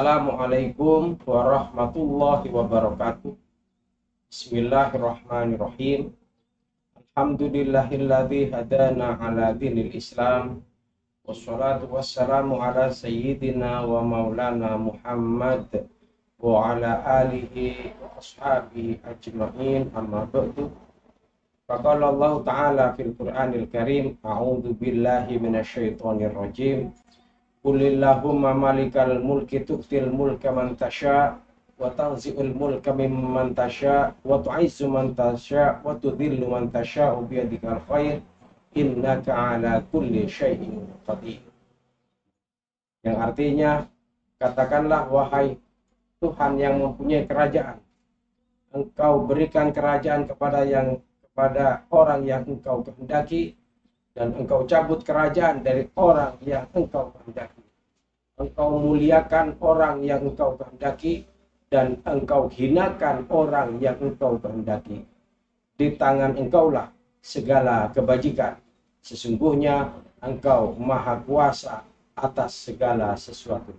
Assalamualaikum warahmatullahi wabarakatuh. Bismillahirrahmanirrahim. Alhamdulillahilladzi hadana ala dinil Islam. Wassalatu wassalamu ala sayyidina wa maulana Muhammad wa ala alihi wa ashabihi ajma'in, amma ba'du. Faqala Allah Ta'ala fil Qur'anil Karim, a'udzu billahi minasyaitonir rajim. Qulillahumma malikal mulki tu'til mulka man tasya wa tanzi'ul mulka mimman tasya wa tu'izzu man tasya wa tudhillu man tasya bi yadikal khair innaka ala kulli syai'in qadir. Yang artinya, katakanlah wahai Tuhan yang mempunyai kerajaan, Engkau berikan kerajaan kepada orang yang Engkau kehendaki, dan Engkau cabut kerajaan dari orang yang Engkau kehendaki. Engkau muliakan orang yang Engkau kehendaki, dan Engkau hinakan orang yang Engkau kehendaki. Di tangan Engkaulah segala kebajikan. Sesungguhnya Engkau maha kuasa atas segala sesuatu.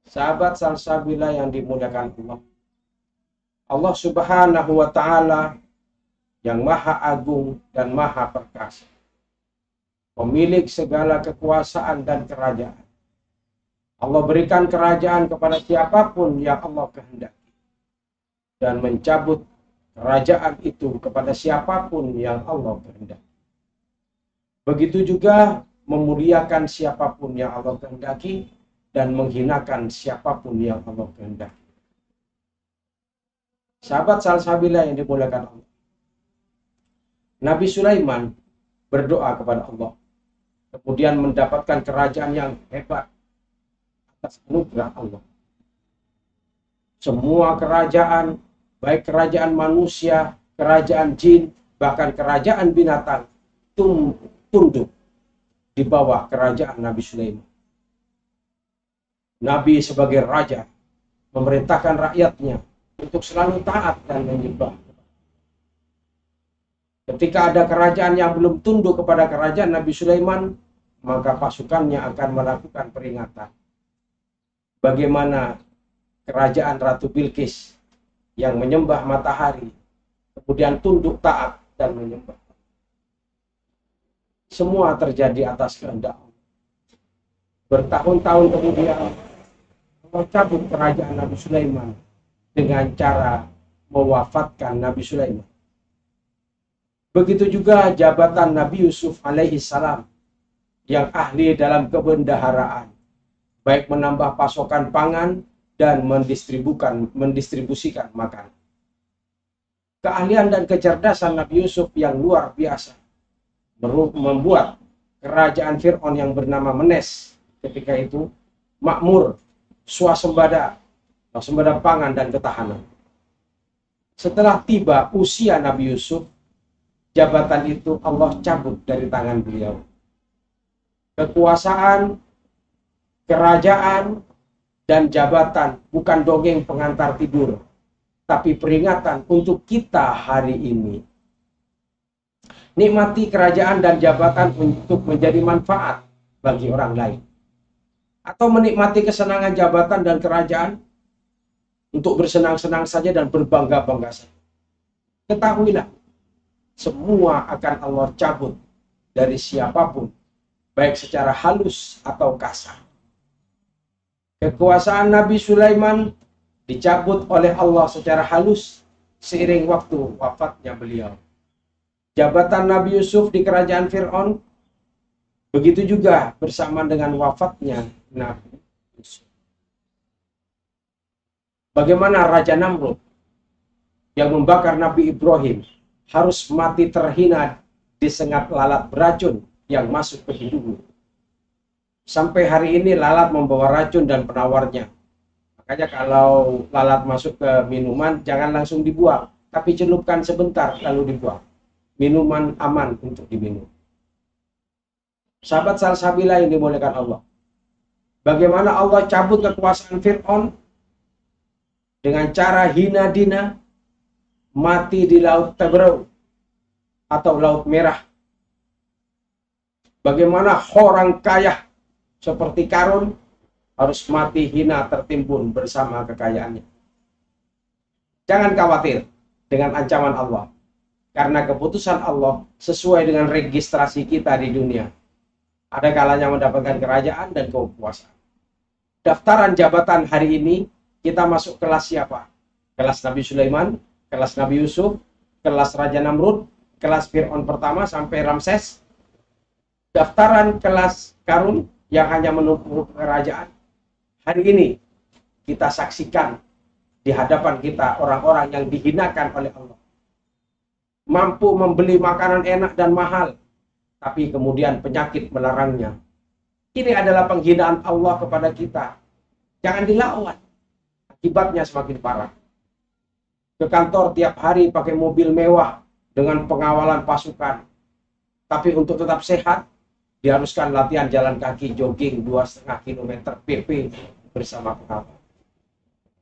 Sahabat salsabila yang dimuliakan Allah, Allah Subhanahu wa Ta'ala yang maha agung dan maha perkasa, pemilik segala kekuasaan dan kerajaan. Allah berikan kerajaan kepada siapapun yang Allah kehendaki, dan mencabut kerajaan itu kepada siapapun yang Allah kehendaki. Begitu juga memuliakan siapapun yang Allah kehendaki, dan menghinakan siapapun yang Allah kehendaki. Sahabat salsabila yang dimuliakan Allah, Nabi Sulaiman berdoa kepada Allah, kemudian mendapatkan kerajaan yang hebat atas anugerah Allah. Semua kerajaan, baik kerajaan manusia, kerajaan jin, bahkan kerajaan binatang, tunduk di bawah kerajaan Nabi Sulaiman. Nabi sebagai raja memerintahkan rakyatnya untuk selalu taat dan menyembah. Ketika ada kerajaan yang belum tunduk kepada kerajaan Nabi Sulaiman, maka pasukannya akan melakukan peringatan. Bagaimana kerajaan Ratu Bilqis yang menyembah matahari, kemudian tunduk taat dan menyembah. Semua terjadi atas kehendak Allah. Bertahun-tahun kemudian, Allah cabut kerajaan Nabi Sulaiman dengan cara mewafatkan Nabi Sulaiman. Begitu juga jabatan Nabi Yusuf alaihi salam yang ahli dalam kebendaharaan, baik menambah pasokan pangan dan mendistribusikan makanan. Keahlian dan kecerdasan Nabi Yusuf yang luar biasa membuat kerajaan Fir'aun yang bernama Menes ketika itu makmur, swasembada pangan dan ketahanan. Setelah tiba usia Nabi Yusuf, jabatan itu Allah cabut dari tangan beliau. Kekuasaan, kerajaan, dan jabatan bukan dongeng pengantar tidur, tapi peringatan untuk kita hari ini. Nikmati kerajaan dan jabatan untuk menjadi manfaat bagi orang lain. Atau menikmati kesenangan jabatan dan kerajaan untuk bersenang-senang saja dan berbangga-bangga saja. Ketahuilah, semua akan Allah cabut dari siapapun, baik secara halus atau kasar. Kekuasaan Nabi Sulaiman dicabut oleh Allah secara halus seiring waktu wafatnya beliau. Jabatan Nabi Yusuf di kerajaan Fir'aun begitu juga bersamaan dengan wafatnya Nabi Yusuf. Bagaimana Raja Namrud yang membakar Nabi Ibrahim harus mati terhina disengat lalat beracun yang masuk ke hidungnya. Sampai hari ini lalat membawa racun dan penawarnya. Makanya kalau lalat masuk ke minuman, jangan langsung dibuang, tapi celupkan sebentar lalu dibuang. Minuman aman untuk diminum. Sahabat salsabila yang dimuliakan Allah, bagaimana Allah cabut kekuasaan Fir'aun dengan cara hina dina, mati di Laut Tebrau atau Laut Merah. Bagaimana orang kaya seperti Karun harus mati hina tertimbun bersama kekayaannya. Jangan khawatir dengan ancaman Allah, karena keputusan Allah sesuai dengan registrasi kita di dunia. Ada kalanya mendapatkan kerajaan dan kekuasaan. Daftaran jabatan hari ini, kita masuk kelas siapa? Kelas Nabi Sulaiman, kelas Nabi Yusuf, kelas Raja Namrud, kelas Fir'aun pertama sampai Ramses. Daftaran kelas Karun yang hanya menumpuk kerajaan. Hari ini kita saksikan di hadapan kita orang-orang yang dihinakan oleh Allah. Mampu membeli makanan enak dan mahal, tapi kemudian penyakit melarangnya. Ini adalah penghinaan Allah kepada kita. Jangan dilawan. Akibatnya semakin parah. Ke kantor tiap hari pakai mobil mewah dengan pengawalan pasukan. Tapi untuk tetap sehat, diharuskan latihan jalan kaki, jogging 2,5 km PP bersama pengawal.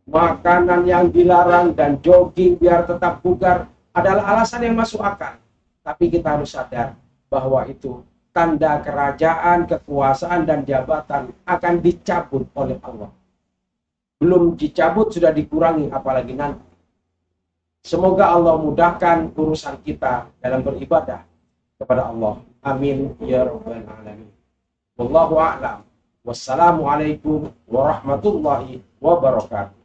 Makanan yang dilarang dan jogging biar tetap bugar adalah alasan yang masuk akal. Tapi kita harus sadar bahwa itu tanda kerajaan, kekuasaan, dan jabatan akan dicabut oleh Allah. Belum dicabut sudah dikurangi, apalagi nanti. Semoga Allah mudahkan urusan kita dalam beribadah kepada Allah. Amin ya rabbal alamin. Wallahu a'lam. Wassalamualaikum warahmatullahi wabarakatuh.